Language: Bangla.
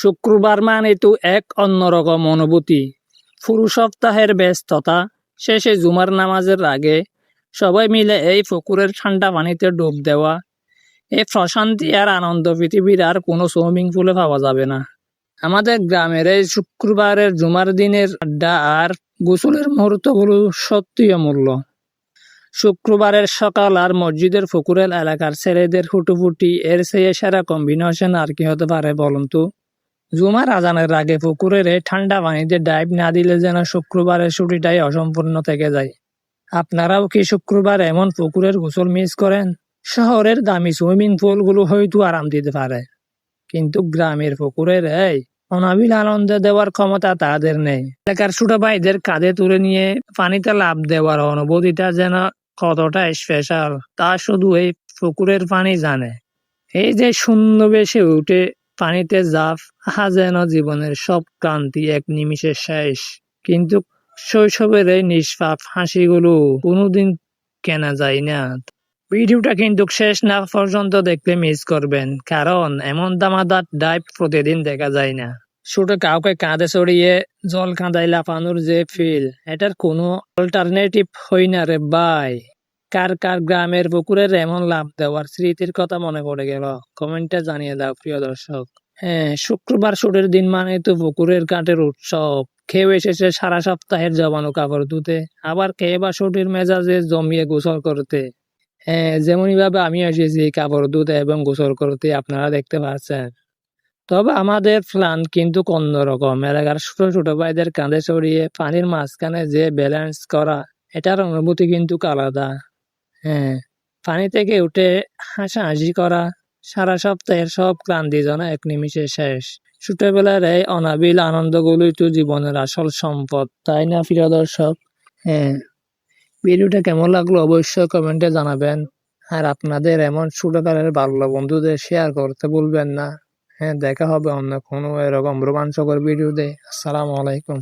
শুক্রবার মানে তো এক অন্যরকম অনুভূতি। পুরো সপ্তাহের ব্যস্ততা শেষে জুমার নামাজের আগে সবাই মিলে এই পুকুরের ঠান্ডা পানিতে ডুব দেওয়া, এই প্রশান্তি আর আনন্দ পৃথিবীর আর কোনো সুইমিং পুলে পাওয়া যাবে না। আমাদের গ্রামের এই শুক্রবারের জুমার দিনের আড্ডা আর গোসলের মুহূর্তগুলো সত্যি অমূল্য। শুক্রবারের সকাল আর মসজিদের পুকুরের এলাকার ছেলেদের হুটোপুটি এর চেয়ে সেরা কম্বিনেশন আর কি হতে পারে বলুন তো? জুমার আজানের আগে পুকুরের এই ঠান্ডা পানিতে ডাইভ না দিলে যেন শুক্রবারের ছুটিটাই অসম্পূর্ণ থেকে যায়। আপনারাও কি শুক্রবার এমন পুকুরের গোসল মিস করেন? শহরের দামি সুইমিং পুলগুলো হয়তো আরাম দিতে পারে, কিন্তু গ্রামের পুকুরের এই অনাবিল আনন্দ দেওয়ার ক্ষমতা তাদের নেই। এলাকার ছোট ভাইদের কাঁধে তুলে নিয়ে পানিতে লাফ দেওয়ার অনুভূতিটা যেন কতটা স্পেশাল তা শুধু এই পুকুরের পানি জানে। এই যে শূন্য বেশে উঠে পানিতে জাফ, যেন জীবনের সব ক্লান্তি এক নিমিষে শেষ। কিন্তু শৈশবের এই নিষ্পাপ হাসিগুলো কোনোদিন কেনা যায় না। ভিডিওটা কিন্তু শেষ না পর্যন্ত দেখলে মিস করবেন, কারণ এমন দামাদার ডাইভ প্রতিদিন দেখা যায় না। ছোট কাউকে কাঁধে চড়িয়ে জল কাঁদায় লাফানোর যে ফিল, এটার কোনো অল্টারনেটিভ হই না রে ভাই। কার কার গ্রামের পুকুরের এমন লাফ দেওয়ার স্মৃতির কথা মনে পড়ে গেল, কমেন্টে জানিয়ে দাও প্রিয় দর্শক। হ্যাঁ, শুক্রবার ছুটির দিন মানে তো পুকুরের কাঠের উৎসব। কেউ এসেছে সারা সপ্তাহের জমানো কাপড় ধুতে, আবার কে বা ছুটির মেজাজে জমিয়ে গোসল করতে। হ্যাঁ, যেমনই ভাবে আমি এসেছি কাপড় ধুতে এবং গোসল করতে, আপনারা দেখতে পাচ্ছেন। তবে আমাদের প্ল্যান কিন্তু অন্যরকম। এলাকার ছোট ছোট ভাইদের কাঁধে চড়িয়ে পানির মাঝখানে যে ব্যালেন্স করা, এটার অনুভূতি কিন্তু আলাদা। হ্যাঁ, পানি থেকে উঠে হাসাহাসি করা, সারা সপ্তাহের সব ক্লান্তি যেন এক নিমিষে শেষ। ছোটবেলার এই অনাবিল আনন্দগুলোই তো জীবনের আসল সম্পদ, তাই না প্রিয় দর্শক? হ্যাঁ, ভিডিওটা কেমন লাগলো অবশ্যই কমেন্টে জানাবেন। আর আপনাদের এমন ছোটকালের বাল্য বন্ধুদের শেয়ার করতে ভুলবেন না। হ্যাঁ, দেখা হবে অন্য কোনো এরকম রোমাঞ্চকর ভিডিওতে। আসসালামু আলাইকুম।